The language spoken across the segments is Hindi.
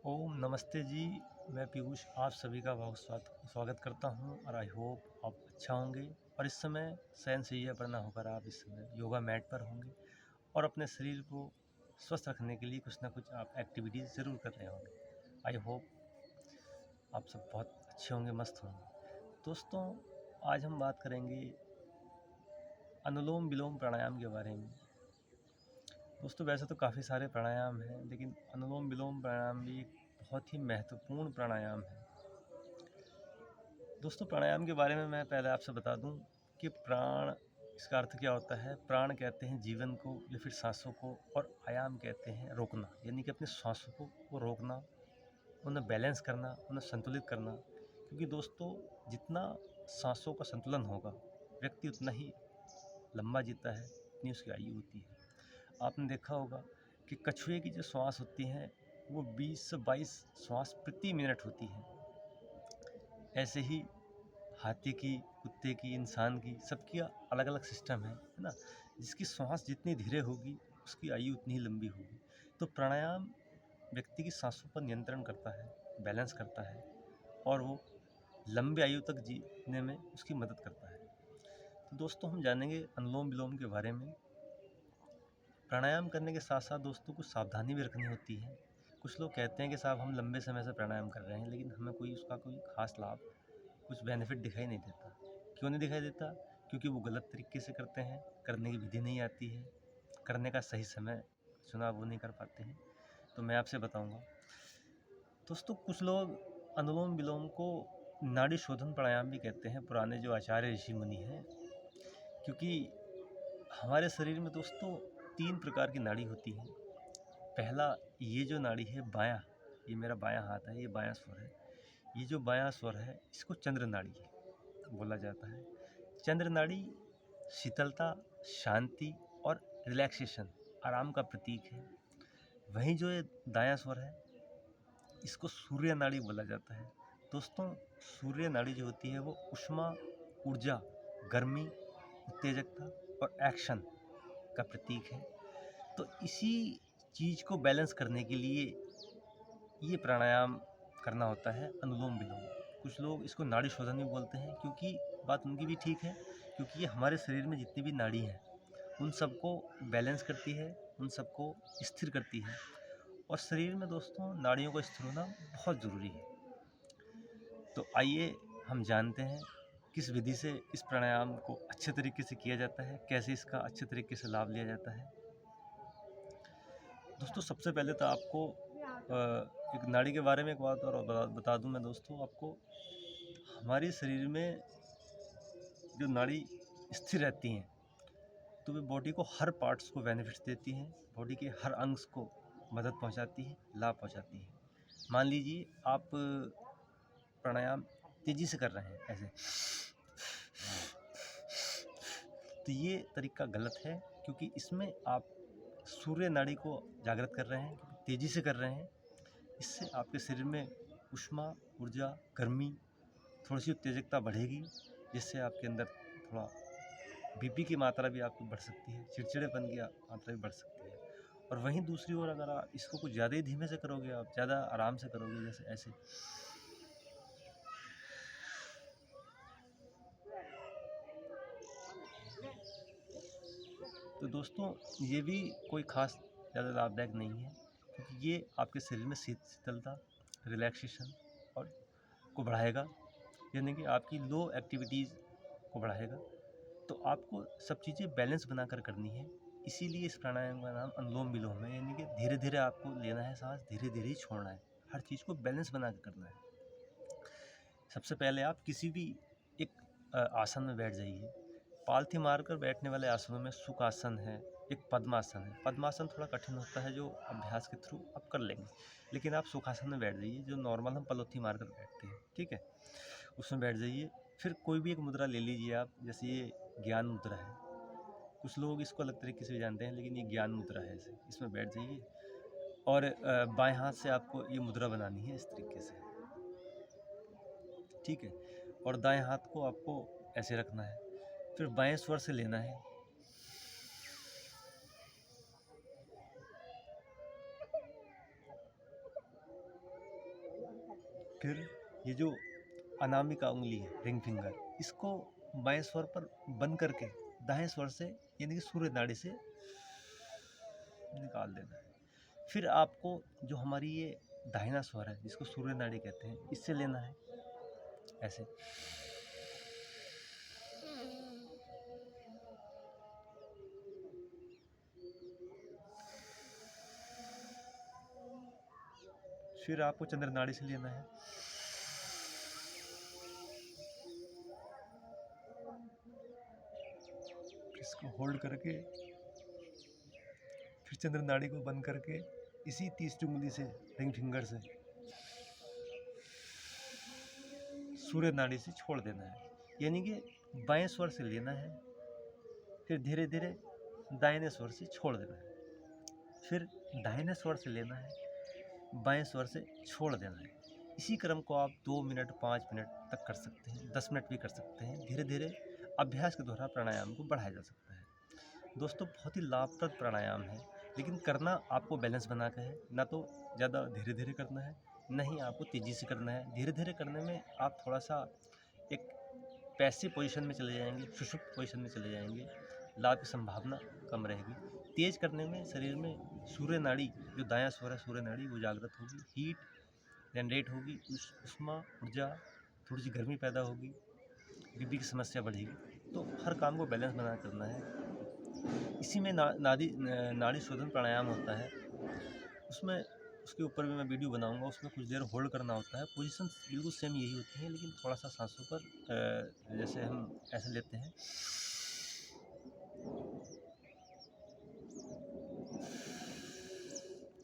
ओम नमस्ते जी। मैं पीयूष आप सभी का बहुत स्वागत करता हूं और आई होप आप अच्छा होंगे। और इस समय शयनशैया पर ना होकर आप इस समय योगा मैट पर होंगे और अपने शरीर को स्वस्थ रखने के लिए कुछ ना कुछ आप एक्टिविटीज़ ज़रूर कर रहे होंगे। आई होप आप सब बहुत अच्छे होंगे, मस्त होंगे। दोस्तों, आज हम बात करेंगे अनुलोम विलोम प्राणायाम के बारे में। दोस्तों, वैसे तो काफ़ी सारे प्राणायाम हैं, लेकिन अनुलोम विलोम प्राणायाम भी एक बहुत ही महत्वपूर्ण प्राणायाम है। दोस्तों, प्राणायाम के बारे में मैं पहले आपसे बता दूं कि प्राण, इसका अर्थ क्या होता है। प्राण कहते हैं जीवन को या फिर सांसों को, और आयाम कहते हैं रोकना, यानी कि अपनी सांसों को रोकना, उन्हें बैलेंस करना, उन्हें संतुलित करना। क्योंकि दोस्तों, जितना सांसों का संतुलन होगा, व्यक्ति उतना ही लंबा जीता है, उतनी उसकी आयु होती है। आपने देखा होगा कि कछुए की जो श्वास होती है वो 20 से 22 श्वास प्रति मिनट होती है। ऐसे ही हाथी की, कुत्ते की, इंसान की, सबकी अलग अलग सिस्टम है ना। जिसकी श्वास जितनी धीरे होगी उसकी आयु उतनी ही लंबी होगी। तो प्राणायाम व्यक्ति की सांसों पर नियंत्रण करता है, बैलेंस करता है, और वो लंबी आयु तक जीने में उसकी मदद करता है। तो दोस्तों, हम जानेंगे अनुलोम विलोम के बारे में। प्राणायाम करने के साथ साथ दोस्तों कुछ सावधानी भी रखनी होती है। कुछ लोग कहते हैं कि साहब हम लंबे समय से प्राणायाम कर रहे हैं, लेकिन हमें उसका कोई ख़ास लाभ, कुछ बेनिफिट दिखाई नहीं देता। क्यों नहीं दिखाई देता? क्योंकि वो गलत तरीके से करते हैं, करने की विधि नहीं आती है, करने का सही समय चुनाव वो नहीं कर पाते हैं। तो मैं आपसे बताऊंगा। दोस्तों, कुछ लोग अनुलोम विलोम को नाड़ी शोधन प्राणायाम भी कहते हैं, पुराने जो आचार्य ऋषि मुनि हैं। क्योंकि हमारे शरीर में दोस्तों 3 प्रकार की नाड़ी होती हैं। पहला, ये जो नाड़ी है बायां, ये मेरा बायां हाथ है, ये बायां स्वर है। ये जो बायां स्वर है इसको चंद्र नाड़ी बोला जाता है। चंद्र नाड़ी शीतलता, शांति और रिलैक्सेशन, आराम का प्रतीक है। वहीं जो ये दायां स्वर है इसको सूर्य नाड़ी बोला जाता है। दोस्तों, सूर्य नाड़ी जो होती है वो ऊष्मा, ऊर्जा, गर्मी, उत्तेजकता और एक्शन का प्रतीक है। तो इसी चीज़ को बैलेंस करने के लिए ये प्राणायाम करना होता है, अनुलोम विलोम। कुछ लोग इसको नाड़ी शोधन भी बोलते हैं, क्योंकि बात उनकी भी ठीक है, क्योंकि ये हमारे शरीर में जितनी भी नाड़ी हैं उन सबको बैलेंस करती है, उन सबको स्थिर करती है। और शरीर में दोस्तों नाड़ियों का स्थिर होना बहुत ज़रूरी है। तो आइए हम जानते हैं किस विधि से इस प्राणायाम को अच्छे तरीके से किया जाता है, कैसे इसका अच्छे तरीके से लाभ लिया जाता है। दोस्तों, सबसे पहले तो आपको एक नाड़ी के बारे में एक बात और बता दूं मैं दोस्तों आपको। हमारे शरीर में जो नाड़ी स्थिर रहती हैं तो वे बॉडी को हर पार्ट्स को बेनिफिट्स देती हैं, बॉडी के हर अंग को मदद पहुंचाती है, लाभ पहुंचाती है। मान लीजिए आप प्राणायाम तेज़ी से कर रहे हैं ऐसे, तो ये तरीका गलत है, क्योंकि इसमें आप सूर्य नाड़ी को जागृत कर रहे हैं, तेज़ी से कर रहे हैं। इससे आपके शरीर में ऊष्मा, ऊर्जा, गर्मी, थोड़ी सी उत्तेजकता बढ़ेगी, जिससे आपके अंदर थोड़ा बीपी की मात्रा भी आपको बढ़ सकती है, चिड़चिड़ेपन की मात्रा भी बढ़ सकती है। और वहीं दूसरी ओर अगर आप इसको कुछ ज़्यादा ही धीमे से करोगे, आप ज़्यादा आराम से करोगे, जैसे ऐसे, तो दोस्तों ये भी कोई ख़ास ज़्यादा लाभदायक नहीं है, क्योंकि ये आपके शरीर में शीतलता, रिलैक्सेशन और को बढ़ाएगा, यानी कि आपकी लो एक्टिविटीज़ को बढ़ाएगा। तो आपको सब चीज़ें बैलेंस बनाकर करनी है। इसीलिए इस प्राणायाम का नाम अनुलोम विलोम है, यानी कि धीरे धीरे आपको लेना है सांस, धीरे धीरे ही छोड़ना है, हर चीज़ को बैलेंस बना कर करना है। सबसे पहले आप किसी भी एक आसन में बैठ जाइए। पालथी मारकर बैठने वाले आसनों में सुखासन है, एक पद्मासन है। पद्मासन थोड़ा कठिन होता है, जो अभ्यास के थ्रू आप कर लेंगे, लेकिन आप सुखासन में बैठ जाइए, जो नॉर्मल हम पलोथी मारकर बैठते हैं, ठीक है, उसमें बैठ जाइए। फिर कोई भी एक मुद्रा ले लीजिए आप, जैसे ये ज्ञान मुद्रा है, कुछ लोग इसको अलग तरीके से भी जानते हैं, लेकिन ये ज्ञान मुद्रा है। ऐसे इसमें बैठ जाइए और बाएं हाथ से आपको ये मुद्रा बनानी है इस तरीके से, ठीक है। और दाएं हाथ को आपको ऐसे रखना है। फिर बाएं स्वर से लेना है, फिर ये जो अनामिका उंगली है, रिंग फिंगर, इसको बाएं स्वर पर बंद करके दाएं स्वर से यानी कि सूर्य नाड़ी से निकाल देना है। फिर आपको जो हमारी ये दाहिना स्वर है जिसको सूर्य नाड़ी कहते हैं, इससे लेना है ऐसे। फिर आपको चंद्र नाड़ी से लेना है। इसको होल्ड करके फिर चंद्र नाड़ी को बंद करके इसी तीसरी उंगली से, रिंग फिंगर से, सूर्य नाड़ी से छोड़ देना है। यानी कि बाएं स्वर से लेना है, फिर धीरे धीरे दाहिने स्वर से छोड़ देना है, फिर दाहिने स्वर से लेना है, बाएं स्वर से छोड़ देना है। इसी क्रम को आप 2 मिनट 5 मिनट तक कर सकते हैं, 10 मिनट भी कर सकते हैं। धीरे धीरे अभ्यास के द्वारा प्राणायाम को बढ़ाया जा सकता है। दोस्तों, बहुत ही लाभप्रद प्राणायाम है, लेकिन करना आपको बैलेंस बना के है। ना तो ज़्यादा धीरे धीरे करना है, ना ही आपको तेज़ी से करना है। धीरे धीरे करने में आप थोड़ा सा एक पैसिव पोजीशन में चले जाएंगे, सुषुप्त पोजीशन में चले जाएंगे, लाभ की संभावना कम रहेगी। तेज़ करने में शरीर में सूर्य नाड़ी, जो दायां स्वर है सूर्य नाड़ी, वो जागृत होगी, हीट जनरेट होगी, उष्मा ऊर्जा, थोड़ी सी गर्मी पैदा होगी, बीपी की समस्या बढ़ेगी। तो हर काम को बैलेंस बना करना है। इसी में नाड़ी शोधन प्राणायाम होता है, उसमें उसके ऊपर भी मैं वीडियो बनाऊंगा। उसमें कुछ देर होल्ड करना होता है। पोजीशन बिल्कुल सेम यही होती है, लेकिन थोड़ा सा सांसों पर जैसे हम ऐसे लेते हैं,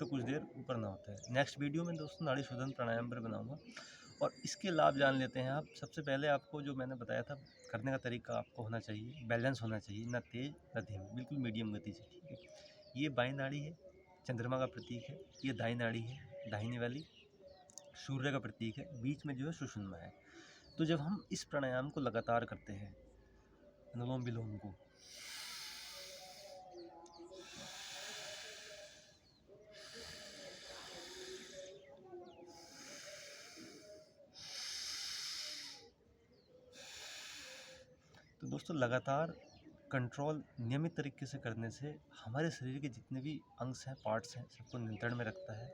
तो कुछ देर ऊपर ना होता है। नेक्स्ट वीडियो में दोस्तों नाड़ी शोधन प्राणायाम पर बनाऊंगा, और इसके लाभ जान लेते हैं आप। सबसे पहले आपको जो मैंने बताया था करने का तरीका आपको होना चाहिए, बैलेंस होना चाहिए, ना तेज ना धीमी, बिल्कुल मीडियम गति से, ठीक है। ये बाईं नाड़ी है, चंद्रमा का प्रतीक है। ये दाईं नाड़ी है, दाहिनी वाली सूर्य का प्रतीक है। बीच में जो है सुषुम्ना है। तो जब हम इस प्राणायाम को लगातार करते हैं, अनुलोम विलोम को, तो दोस्तों लगातार कंट्रोल नियमित तरीके से करने से हमारे शरीर के जितने भी अंग्स हैं, पार्ट्स हैं, सबको नियंत्रण में रखता है।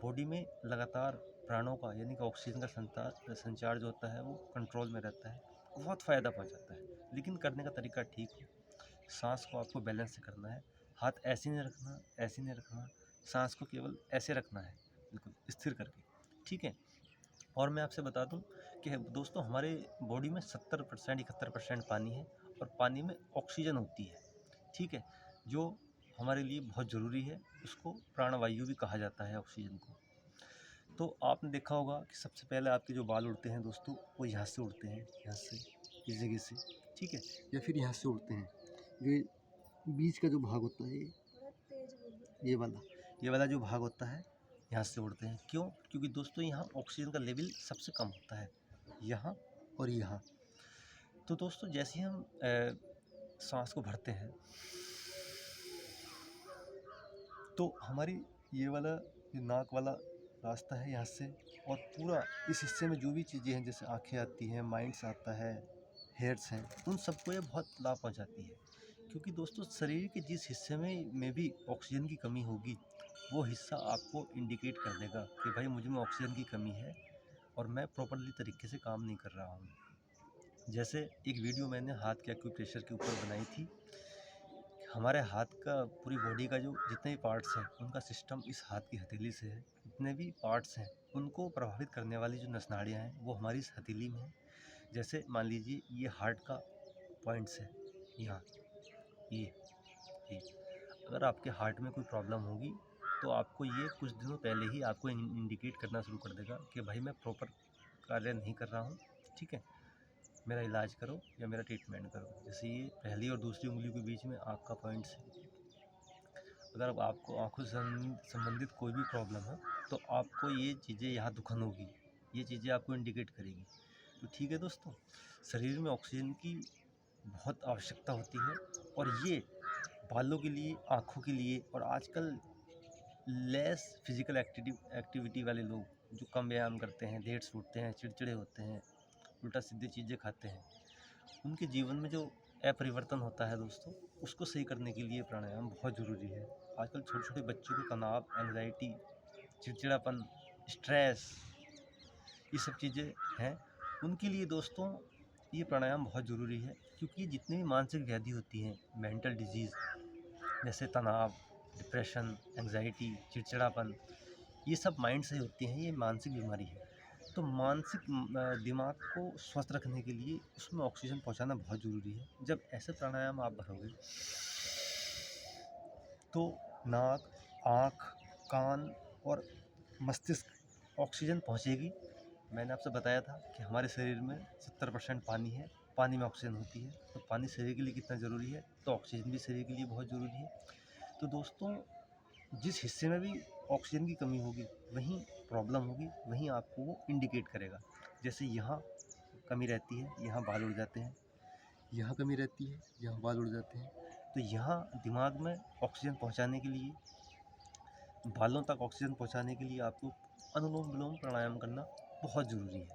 बॉडी में लगातार प्राणों का यानी कि ऑक्सीजन का संचार जो होता है वो कंट्रोल में रहता है, बहुत फ़ायदा पहुंचाता है। लेकिन करने का तरीका ठीक हो। सांस को आपको बैलेंस से करना है। हाथ ऐसे नहीं रखना, ऐसे नहीं रखना, सांस को केवल ऐसे रखना है, बिल्कुल स्थिर करके, ठीक है। और मैं आपसे बता दूं कि दोस्तों हमारे बॉडी में 70% 71% पानी है, और पानी में ऑक्सीजन होती है, ठीक है, जो हमारे लिए बहुत ज़रूरी है। उसको प्राणवायु भी कहा जाता है ऑक्सीजन को। तो आपने देखा होगा कि सबसे पहले आपके जो बाल उड़ते हैं दोस्तों, वो यहाँ से उड़ते हैं, यहाँ से, इस जगह से, ठीक है, या फिर यहाँ से उड़ते हैं। जो बीच का जो भाग होता है, ये वाला जो भाग होता है, यहाँ से उड़ते हैं। क्यों? क्योंकि दोस्तों यहाँ ऑक्सीजन का लेवल सबसे कम होता है, यहाँ और यहाँ। तो दोस्तों जैसे ही हम सांस को भरते हैं, तो हमारी ये वाला जो नाक वाला रास्ता है यहाँ से, और पूरा इस हिस्से में जो भी चीज़ें हैं, जैसे आँखें आती हैं, माइंड्स आता है, हेयर्स हैं, उन सबको ये बहुत लाभ पहुँचाती है। क्योंकि दोस्तों शरीर के जिस हिस्से में भी ऑक्सीजन की कमी होगी, वो हिस्सा आपको इंडिकेट कर देगा कि भाई मुझ में ऑक्सीजन की कमी है और मैं प्रॉपरली तरीके से काम नहीं कर रहा हूँ। जैसे एक वीडियो मैंने हाथ के एक्यूप्रेशर के ऊपर बनाई थी। हमारे हाथ का, पूरी बॉडी का जो जितने भी पार्ट्स हैं, उनका सिस्टम इस हाथ की हथेली से है। जितने भी पार्ट्स हैं उनको प्रभावित करने वाली जो नसनाड़ियाँ हैं वो हमारी इस हथेली में हैं। जैसे मान लीजिए ये हार्ट का पॉइंट्स है, यहाँ ये अगर आपके हार्ट में कोई प्रॉब्लम होगी तो आपको ये कुछ दिनों पहले ही आपको इंडिकेट करना शुरू कर देगा कि भाई मैं प्रॉपर कार्य नहीं कर रहा हूँ, ठीक है, मेरा इलाज करो या मेरा ट्रीटमेंट करो। जैसे ये पहली और दूसरी उंगली के बीच में आँख का पॉइंट्स है। अगर अब आपको आँखों से संबंधित कोई भी प्रॉब्लम है तो आपको ये चीज़ें यहाँ दुखन होगी, ये चीज़ें आपको इंडिकेट करेगी। तो ठीक है दोस्तों, शरीर में ऑक्सीजन की बहुत आवश्यकता होती है, और ये बालों के लिए, आँखों के लिए, और आजकल लेस फिजिकल एक्टिविटी वाले लोग जो कम व्यायाम करते हैं, लेट सूटते हैं, चिड़चिड़े होते हैं, उल्टा सीधी चीज़ें खाते हैं, उनके जीवन में जो अपरिवर्तन होता है दोस्तों, उसको सही करने के लिए प्राणायाम बहुत ज़रूरी है। आजकल छोटे-छोटे बच्चों को तनाव, एंग्ज़ायटी, चिड़चिड़ापन, स्ट्रेस, ये सब चीज़ें हैं। उनके लिए दोस्तों ये प्राणायाम बहुत ज़रूरी है, क्योंकि जितनी भी मानसिक व्याधि होती हैं, मेंटल डिजीज़ जैसे तनाव, डिप्रेशन, एंग्ज़ायटी, चिड़चिड़ापन, ये सब माइंड से होती हैं, ये मानसिक बीमारी है। तो मानसिक दिमाग को स्वस्थ रखने के लिए उसमें ऑक्सीजन पहुंचाना बहुत ज़रूरी है। जब ऐसे प्राणायाम आप भरोगे तो नाक, आँख, कान और मस्तिष्क ऑक्सीजन पहुंचेगी। मैंने आपसे बताया था कि हमारे शरीर में 70% पानी है, पानी में ऑक्सीजन होती है। तो पानी शरीर के लिए कितना ज़रूरी है, तो ऑक्सीजन भी शरीर के लिए बहुत ज़रूरी है। तो दोस्तों, जिस हिस्से में भी ऑक्सीजन की कमी होगी, वहीं प्रॉब्लम होगी, वहीं आपको वो इंडिकेट करेगा। जैसे यहाँ कमी रहती है, यहाँ बाल उड़ जाते हैं, यहाँ कमी रहती है, यहाँ बाल उड़ जाते हैं। तो यहाँ दिमाग में ऑक्सीजन पहुँचाने के लिए, बालों तक ऑक्सीजन पहुँचाने के लिए आपको अनुलोम विलोम प्राणायाम करना बहुत ज़रूरी है।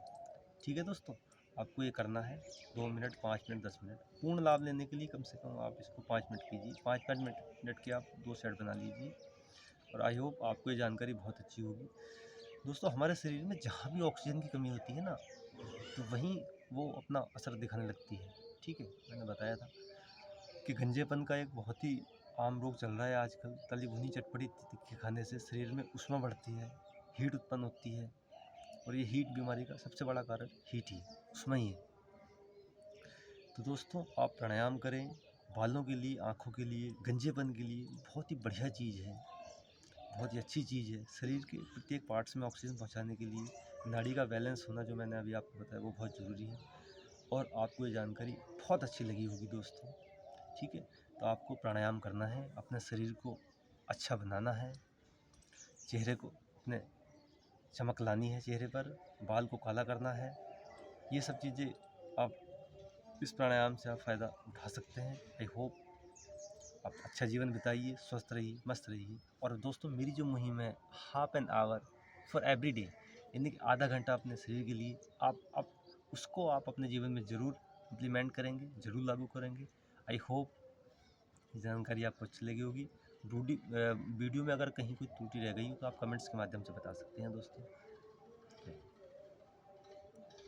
ठीक है दोस्तों, आपको ये करना है 2 मिनट, 5 मिनट, 10 मिनट। पूर्ण लाभ लेने के लिए कम से कम आप इसको 5 मिनट कीजिए। 5-5 मिनट के आप 2 सेट बना लीजिए, और आई होप आपको ये जानकारी बहुत अच्छी होगी। दोस्तों, हमारे शरीर में जहाँ भी ऑक्सीजन की कमी होती है ना, तो वहीं वो अपना असर दिखाने लगती है। ठीक है, मैंने बताया था कि गंजेपन का एक बहुत ही आम रोग चल रहा है आजकल। तली भुनी चटपटी तीखी खाने से शरीर में ऊष्मा बढ़ती है, हीट उत्पन्न होती है, और ये हीट बीमारी का सबसे बड़ा कारण हीट ही, ऊष्मा ही है। तो दोस्तों, आप प्राणायाम करें। बालों के लिए, आँखों के लिए, गंजेपन के लिए बहुत ही बढ़िया चीज़ है, बहुत ही अच्छी चीज़ है। शरीर के प्रत्येक पार्ट्स में ऑक्सीजन पहुंचाने के लिए नाड़ी का बैलेंस होना, जो मैंने अभी आपको बताया, वो बहुत ज़रूरी है। और आपको ये जानकारी बहुत अच्छी लगी होगी दोस्तों। ठीक है, तो आपको प्राणायाम करना है, अपने शरीर को अच्छा बनाना है, चेहरे को अपने चमक लानी है, चेहरे पर बाल को काला करना है। ये सब चीज़ें आप इस प्राणायाम से आप फ़ायदा उठा सकते हैं। आई होप आप अच्छा जीवन बिताइए, स्वस्थ रहिए, मस्त रहिए। और दोस्तों, मेरी जो मुहिम है half an hour for every day, यानी कि आधा घंटा अपने शरीर के लिए, आप उसको आप अपने जीवन में ज़रूर इम्प्लीमेंट करेंगे, ज़रूर लागू करेंगे। आई होप जानकारी आपको अच्छी लगी होगी। वीडियो में अगर कहीं कोई त्रुटि रह गई हो तो आप कमेंट्स के माध्यम से बता सकते हैं दोस्तों।